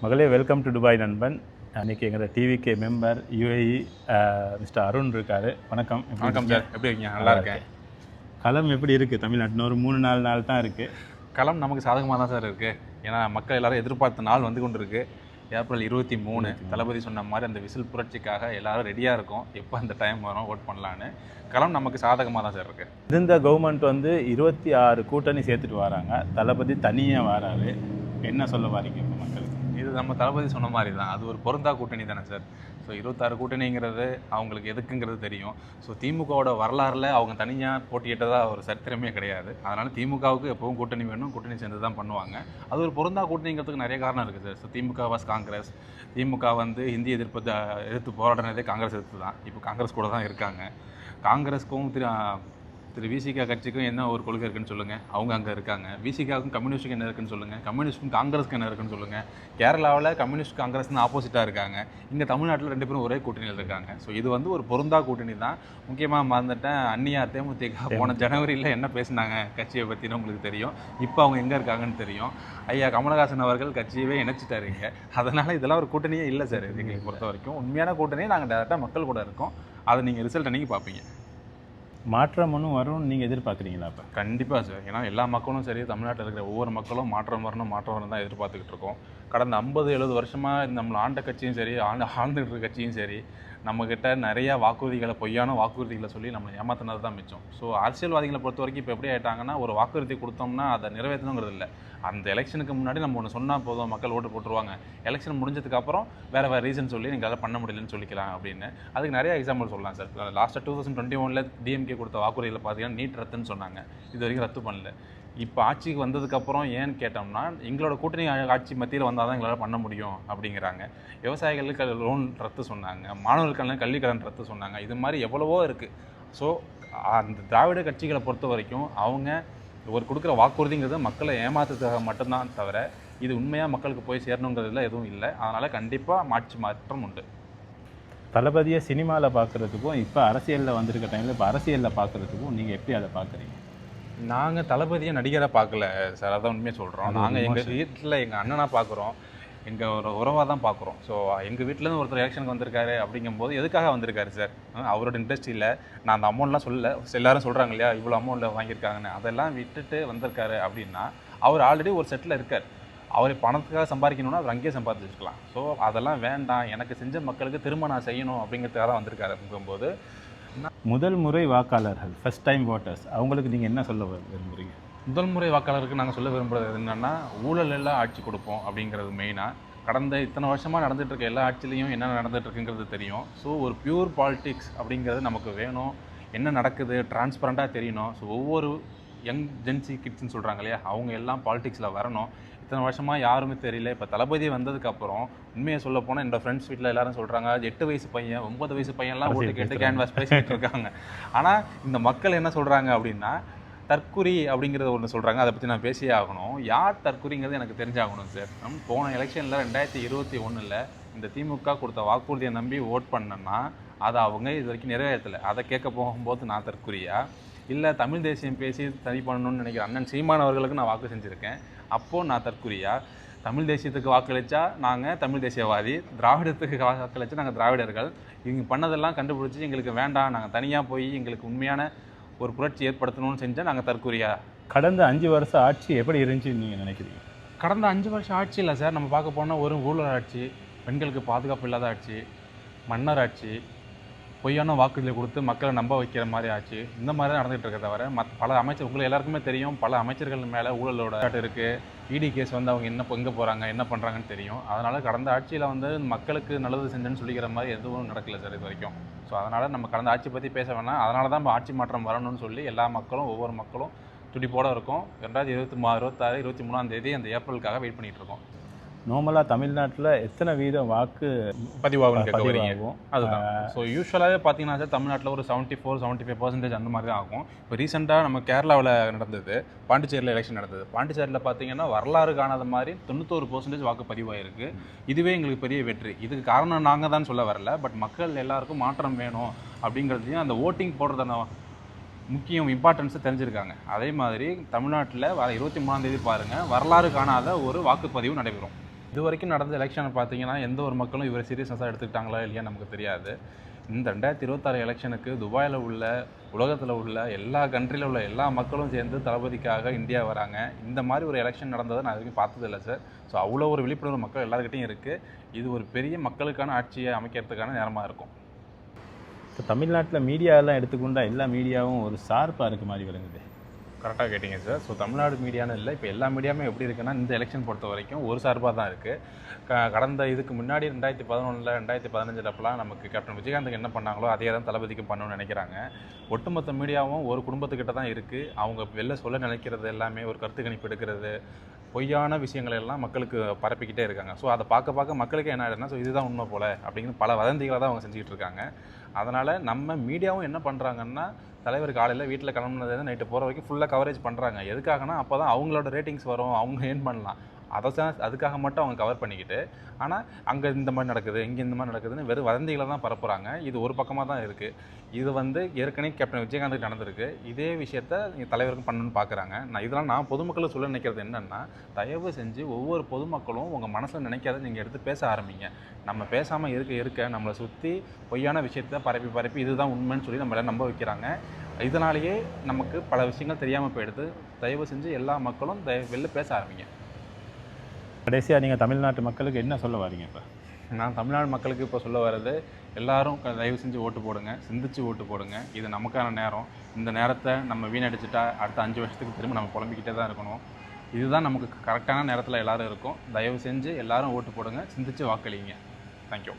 மகளே welcome to Dubai நண்பன். அன்றைக்கி எங்களோட TVK member UAE mister Arun இருக்கார். வணக்கம். வணக்கம் சார், எப்படி இருக்கீங்க? நல்லா இருக்கேன். களம் எப்படி இருக்குது? தமிழ்நாட்டில் ஒரு 3-4 நாள் தான் இருக்குது. களம் நமக்கு சாதகமாக தான் சார் இருக்குது. ஏன்னா மக்கள் எல்லாரும் எதிர்பார்த்த நாள் வந்து கொண்டு இருக்குது. ஏப்ரல் 23 தளபதி சொன்ன மாதிரி அந்த விசில் புரட்சிக்காக எல்லாரும் ரெடியாக இருக்கும். எப்போ அந்த டைம் வரும் ஓட் பண்ணலான்னு. களம் நமக்கு சாதகமாக தான் சார் இருக்குது. இந்த கவர்மெண்ட் வந்து 26 கூட்டணி சேர்த்துட்டு வராங்க. தளபதி தனியாக வராரு. என்ன சொல்ல வாரீங்க இப்போ மக்களுக்கு? இது நம்ம தளபதி சொன்ன மாதிரி தான். அது ஒரு பொருந்தா கூட்டணி தானே சார். ஸோ 26 கூட்டணிங்கிறது அவங்களுக்கு எதுக்குங்கிறது தெரியும். ஸோ திமுகவோட வரலாறில் அவங்க தனியாக போட்டியிட்டதாக ஒரு சரித்திரமே கிடையாது. அதனால் திமுகவுக்கு எப்பவும் கூட்டணி வேணும், கூட்டணி சேர்ந்து தான் பண்ணுவாங்க. அது ஒரு பொருந்தா கூட்டணிங்கிறதுக்கு நிறைய காரணம் இருக்குது sir. So DMK was Congress. DMK வந்து ஹிந்தி எதிர்த்து போராடினதே காங்கிரஸ் எதிர்த்து தான். இப்போ காங்கிரஸ் கூட தான் இருக்காங்க. காங்கிரஸ்க்கும் திரு விசிகா கட்சிக்கும் என்ன ஒரு கொள்கை இருக்குன்னு சொல்லுங்கள், அவங்க அங்கே இருக்காங்க. விசிகாவுக்கும் கம்யூனிஸ்ட்டுக்கு என்ன இருக்குன்னு சொல்லுங்கள், கம்யூனிஸ்ட்டுக்கும் காங்கிரஸ்க்கு என்ன இருக்குன்னு சொல்லுங்கள். கேரளாவில் கம்யூனிஸ்ட் காங்கிரஸ்னு ஆப்போசிட்டாக இருக்காங்க. இங்கே தமிழ்நாட்டில் 2 பேரும் ஒரே கூட்டணியில் இருக்காங்க. ஸோ இது வந்து ஒரு பொருந்தா கூட்டணி தான். முக்கியமாக மறந்துட்டேன், அந்நியா தேமுதிக போன ஜனவரியில் என்ன பேசினாங்க கட்சியை பற்றினு உங்களுக்கு தெரியும். இப்போ அவங்க எங்கே இருக்காங்கன்னு தெரியும். ஐயா கமலஹாசன் அவர்கள் கட்சியவே இணைச்சிட்டாருங்க. அதனால் இதெல்லாம் ஒரு கூட்டணியே இல்லை சார். இது எங்களை பொறுத்த வரைக்கும் உண்மையான கூட்டணியே நாங்கள் டேரெக்டாக மக்கள் கூட இருக்கோம். அதை நீங்கள் ரிசல்ட் அன்றைக்கி பார்ப்பீங்க. மாற்றம் ஒன்றும் வரும்னு நீங்கள் எதிர்பார்க்குறீங்களா? இப்போ கண்டிப்பாக சார். ஏன்னா எல்லா மக்களும் சரி, தமிழ்நாட்டில் இருக்கிற ஒவ்வொரு மக்களும் மாற்றம் வரணும் தான் எதிர்பார்த்துக்கிட்டு இருக்கோம். கடந்த 50-70 வருஷமாக நம்மளை ஆண்ட கட்சியும் சரி, ஆழ்ந்துட்டு இருக்கிற கட்சியும் சரி, நம்மக்கிட்ட நிறையா வாக்குறுதிகளை, பொய்யான வாக்குறுதிகளை சொல்லி நம்மளை ஏமாத்தினது தான் மிச்சம். ஸோ அரசியல்வாதிகளை பொறுத்த வரைக்கும் இப்போ எப்படி ஆகிட்டாங்கன்னா, ஒரு வாக்குறுதி கொடுத்தோம்னா அதை நிறைவேற்றணுங்கிறது இல்லை. அந்த எலெக்ஷனுக்கு முன்னாடி நம்ம ஒன்று சொன்னால் போதும், மக்கள் ஓட்டு போட்டுருவாங்க. எலெக்ஷன் முடிஞ்சதுக்கப்புறம் வேறு ரீசன் சொல்லி நீங்கள் அதை பண்ண முடியலன்னு சொல்லிக்கலாம் அப்படின்னு. அதுக்கு நிறைய எக்ஸாம்பிள் சொல்லலாம் சார். லாஸ்ட்டாக 2021 டிஎம்கே கொடுத்த வாக்குறுதியில் பார்த்தீங்கன்னா நீட் ரத்துன்னு சொன்னாங்க. இது வரைக்கும் ரத்து பண்ணல. இப்போ ஆட்சிக்கு வந்ததுக்கப்புறம் ஏன்னு கேட்டோம்னா, எங்களோட கூட்டணி ஆட்சி மத்தியில் வந்தால் தான் எங்களால் பண்ண முடியும் அப்படிங்கிறாங்க. விவசாயிகளுக்கு லோன் ரத்து சொன்னாங்க, மாணவர்களுக்கான கல்வி கடன் ரத்து சொன்னாங்க. இது மாதிரி எவ்வளவோ இருக்குது. ஸோ அந்த திராவிட கட்சிகளை பொறுத்த வரைக்கும் அவங்க ஒரு கொடுக்குற வாக்குறுதிங்கிறது மக்களை ஏமாத்துறதுக்காக மட்டும்தான் தவிர, இது உண்மையாக மக்களுக்கு போய் சேரணுங்கிறதுல எதுவும் இல்லை. அதனால் கண்டிப்பாக ஆட்சி மாற்றம் உண்டு. தளபதியை சினிமாவில் பார்க்குறதுக்கும் இப்போ அரசியலில் வந்திருக்க டைமில் இப்போ அரசியலில் பார்க்குறதுக்கும் நீங்கள் எப்படி அதை பார்க்குறீங்க? நாங்கள் தளபதியை நடிகராக பார்க்கல சார், அதான் உண்மையாக சொல்கிறோம். நாங்கள் எங்கள் வீட்டில் எங்கள் அண்ணனாக பார்க்குறோம், எங்கள் ஒரு உறவாக தான் பார்க்குறோம். ஸோ எங்கள் வீட்டிலேருந்து ஒருத்தர் எலெக்ஷனுக்கு வந்திருக்காரு அப்படிங்கும்போது எதுக்காக வந்திருக்காரு சார்? அவரோட இன்ட்ரெஸ்ட் இல்லை. நான் அந்த அமௌண்ட்லாம் சொல்லலை. எல்லாரும் சொல்கிறாங்க இல்லையா, இவ்வளோ அமௌண்ட்டில் வாங்கியிருக்காங்கன்னு. அதெல்லாம் விட்டுட்டு வந்திருக்காரு அப்படின்னா அவர் ஆல்ரெடி ஒரு செட்டில் இருக்கார். அவர் பணத்துக்காக சம்பாதிக்கணும்னா அவர் அங்கேயே சம்பாதிச்சுக்கலாம். ஸோ அதெல்லாம் வேண்டாம், எனக்கு செஞ்ச மக்களுக்கு திரும்ப நான் செய்யணும் அப்படிங்கிறதுக்காக தான் வந்திருக்காருங்கும்போது, முதல் முறை வாக்காளர்கள், ஃபர்ஸ்ட் டைம் ஓட்டர்ஸ், அவங்களுக்கு நீங்கள் என்ன சொல்ல விரும்புகிறீங்க? முதல் முறை வாக்காளருக்கு நாங்கள் சொல்ல விரும்புகிறது என்னென்னா, ஊழல் எல்லாம் ஆட்சி கொடுப்போம் அப்படிங்கிறது மெயினாக. கடந்த இத்தனை வருஷமாக நடந்துகிட்டு இருக்க எல்லா ஆட்சிலையும் என்ன நடந்துகிட்டு இருக்குங்கிறது தெரியும். ஸோ ஒரு பியூர் பாலிட்டிக்ஸ் அப்படிங்கிறது நமக்கு வேணும். என்ன நடக்குது டிரான்ஸ்பரண்ட்டாக தெரியணும். ஸோ ஒவ்வொரு யங் ஜென்சி கிட்ஸ்ன்னு சொல்கிறாங்க இல்லையா, அவங்க எல்லாம் பாலிட்டிக்ஸில் வரணும். இத்தனை வருஷமாக யாருமே தெரியல. இப்போ தளபதி வந்ததுக்கப்புறம் உண்மையை சொல்ல போனால் என்னோடய ஃப்ரெண்ட்ஸ் வீட்டில் எல்லாரும் சொல்கிறாங்க, 8 வயசு பையன் 9 வயசு பையன்லாம் ஓட்டு கேட்டு கேன்வாஸ் பேசிகிட்டு இருக்காங்க. ஆனால் இந்த மக்கள் என்ன சொல்கிறாங்க அப்படின்னா, தற்குறி அப்படிங்கிறத ஒன்று சொல்கிறாங்க. அதை பற்றி நான் பேசியே ஆகணும். யார் தற்குறிங்கிறது எனக்கு தெரிஞ்சாகணும் சார். போன எலெக்ஷனில் 2021 இந்த திமுக கொடுத்த வாக்குறுதியை நம்பி ஓட் பண்ணேன்னா அதை அவங்க இது வரைக்கும் நிறைவேற்றலை. அதை கேட்க போகும்போது நான் தற்குறியா? இல்லை தமிழ் தேசியம் பேசி சரி பண்ணணும்னு நினைக்கிற அண்ணன் சீமான் அவர்களுக்கு நான் வாக்கு செஞ்சுருக்கேன், அப்போது நான் தற்குறியா? தமிழ் தேசியத்துக்கு வாக்களித்தா நாங்கள் தமிழ் தேசியவாதி, திராவிடத்துக்கு வாக்களித்தா நாங்கள் திராவிடர்கள். இவங்க பண்ணதெல்லாம் கண்டுபிடிச்சி எங்களுக்கு வேண்டாம், நாங்கள் தனியாக போய் எங்களுக்கு உண்மையான ஒரு புரட்சி ஏற்படுத்தணும்னு செஞ்சால் நாங்கள் தற்குறியா? கடந்த 5 வருஷம் ஆட்சி எப்படி இருந்துச்சுன்னு நீங்கள் நினைக்கிறீங்க? கடந்த 5 வருஷம் ஆட்சி இல்லை சார். நம்ம பார்க்க போனால் ஒரு ஊழல் ஆட்சி, பெண்களுக்கு பாதுகாப்பு இல்லாத ஆட்சி, மன்னர் ஆட்சி, பொய்யான வாக்குறுதியை கொடுத்து மக்களை நம்ப வைக்கிற மாதிரி ஆச்சு. இந்த மாதிரி தான் நடந்துகிட்டு இருக்க தவிர பல அமைச்சர், உங்களுக்கு எல்லாருக்குமே தெரியும், பல அமைச்சர்கள் மேலே ஊழலோட இருக்குது. இடி கேஸ் வந்து அவங்க எங்கே போகிறாங்க, என்ன பண்ணுறாங்கன்னு தெரியும். அதனால் கடந்த ஆட்சியில் வந்து மக்களுக்கு நல்லது செஞ்சேன்னு சொல்லிக்கிற மாதிரி எதுவும் நடக்கலை சார் இது வரைக்கும். ஸோ அதனால் நம்ம கடந்த ஆட்சி பற்றி பேச வேணாம். அதனால தான் நம்ம ஆட்சி மாற்றம் வரணும்னு சொல்லி எல்லா மக்களும், ஒவ்வொரு மக்களும் துடிப்போடு இருக்கும். 2026 23 அந்த ஏப்ரலுக்காக வெயிட் பண்ணிகிட்டு இருக்கோம். நார்மலாக தமிழ்நாட்டில் எத்தனை வீதம் வாக்கு பதிவாகும் கேட்க வரீங்க? அதுதான். ஸோ யூஸ்வலாகவே பார்த்தீங்கன்னா சார், தமிழ்நாட்டில் ஒரு 74-75% அந்த மாதிரி தான் ஆகும். இப்போ ரீசெண்டாக நம்ம கேரளாவில் நடந்தது, பாண்டிச்சேரியில் எலெக்ஷன் நடந்தது. பாண்டிச்சேரியில் பார்த்தீங்கன்னா வரலாறு காணாத மாதிரி 91% வாக்கு பதிவாயிருக்கு. இதுவே எங்களுக்கு பெரிய வெற்றி. இதுக்கு காரணம் நாங்கள் தான் சொல்ல வரல, பட் மக்கள் எல்லாருக்கும் மாற்றம் வேணும் அப்படிங்கிறதையும் அந்த ஓட்டிங் போடுறதான முக்கியம் இம்பார்ட்டன்ஸை தெரிஞ்சிருக்காங்க. அதே மாதிரி தமிழ்நாட்டில் வர 23ஆம் தேதி பாருங்கள், வரலாறு காணாத ஒரு வாக்குப்பதிவு நடைபெறும். இது வரைக்கும் நடந்த எலெக்ஷனை பார்த்தீங்கன்னா எந்த ஒரு மக்களும் இவர் சீரியஸாக எடுத்துக்கிட்டாங்களா இல்லையா நமக்கு தெரியாது. இந்த 2026 எலெக்ஷனுக்கு துபாயில் உள்ள உலகத்தில் உள்ள எல்லா கண்ட்ரியில் உள்ள எல்லா மக்களும் சேர்ந்து தளபதிக்காக இந்தியா வராங்க. இந்த மாதிரி ஒரு எலெக்ஷன் நடந்ததை நான் வரைக்கும் பார்த்ததில்லை சார். ஸோ அவ்வளோ ஒரு விழிப்புணர்வு மக்கள் எல்லாருக்கிட்டையும் இருக்குது. இது ஒரு பெரிய மக்களுக்கான ஆட்சியை அமைக்கிறதுக்கான நேரமாக இருக்கும். இப்போ தமிழ்நாட்டில் மீடியாவெல்லாம் எடுத்துக்கொண்டா எல்லா மீடியாவும் ஒரு ஷார்ப்பாக இருக்க மாதிரி விளங்குது. கரெக்டாக கேட்டிங்க சார். ஸோ தமிழ்நாடு மீடியான்னு இல்லை, இப்போ எல்லா மீடியாவுமே எப்படி இருக்குன்னா இந்த எலெக்ஷன் பொறுத்த வரைக்கும் ஒரு சார்பாக தான் இருக்குது. கடந்த இதுக்கு முன்னாடி 2011 2015 அப்போலாம் நமக்கு கேப்டன் விஜயகாந்துக்கு என்ன பண்ணாங்களோ அதே தான் தளபதிக்கும் பண்ணணும்னு நினைக்கிறாங்க. ஒட்டுமொத்த மீடியாவும் ஒரு குடும்பத்துக்கிட்ட தான் இருக்குது. அவங்க வெளில சொல்ல நினைக்கிறது எல்லாமே ஒரு கருத்து கணிப்பு எடுக்கிறது, பொய்யான விஷயங்கள் எல்லாம் மக்களுக்கு பரப்பிக்கிட்டே இருக்காங்க. ஸோ அதை பார்க்க மக்களுக்கே என்ன ஆகிடுதுன்னா, ஸோ இதுதான் உண்மை போல் அப்படிங்கிற பல வதந்திகளை தான் அவங்க செஞ்சுக்கிட்டு இருக்காங்க. அதனால் நம்ம மீடியாவும் என்ன பண்ணுறாங்கன்னா, தலைவர் காலையில் வீட்டில் கிளம்புனது நைட்டு போகிற வரைக்கும் ஃபுல்லாக கவரேஜ் பண்ணுறாங்க. எதுக்காகனா அப்போ தான் அவங்களோட ரேட்டிங்ஸ் வரும், அவங்க ஏர்ன் பண்ணலாம். அதுக்காக மட்டும் அவங்க கவர் பண்ணிக்கிட்டு, ஆனால் அங்கே இந்த மாதிரி நடக்குது, இங்கே இந்த மாதிரி நடக்குதுன்னு வெறும் வதந்திகளை தான் பரப்புகிறாங்க. இது ஒரு பக்கமாக தான் இருக்குது. இது ஏற்கனவே கேப்டன் விஜயகாந்துக்கு நடந்திருக்கு. இதே விஷயத்த தலைவருக்கும் பண்ணணும்னு பார்க்குறாங்க. நான் பொதுமக்களுக்கு சொல்ல நினைக்கிறது என்னென்னா, தயவு செஞ்சு ஒவ்வொரு பொதுமக்களும் உங்கள் மனசில் நினைக்காத நீங்கள் எடுத்து பேச ஆரம்பிங்க. நம்ம பேசாமல் இருக்க நம்மளை சுற்றி பொய்யான விஷயத்த பரப்பி இதுதான் உண்மைன்னு சொல்லி நம்மளை நம்ப வைக்கிறாங்க. இதனாலேயே நமக்கு பல விஷயங்கள் தெரியாமல் போயிடுது. தயவு செஞ்சு எல்லா மக்களும் வெளில பேச ஆரம்பிங்க. கடைசியாக நீங்கள் தமிழ்நாட்டு மக்களுக்கு என்ன சொல்ல வரீங்க? இப்போ நான் தமிழ்நாடு மக்களுக்கு இப்போ சொல்ல வர்றது, எல்லாரும் தயவு செஞ்சு ஓட்டு போடுங்க, சிந்திச்சு ஓட்டு போடுங்க. இது நமக்கான நேரம். இந்த நேரத்தை நம்ம வீணடிச்சிட்டா அடுத்த 5 வருஷத்துக்கு திரும்ப நம்ம புலம்பிக்கிட்டே தான் இருக்கணும். இதுதான் நமக்கு கரெக்டான நேரத்தில் எல்லோரும் இருக்கும். தயவு செஞ்சு எல்லோரும் ஓட்டு போடுங்க, சிந்திச்சு வாக்களிங்க. தேங்க்யூ.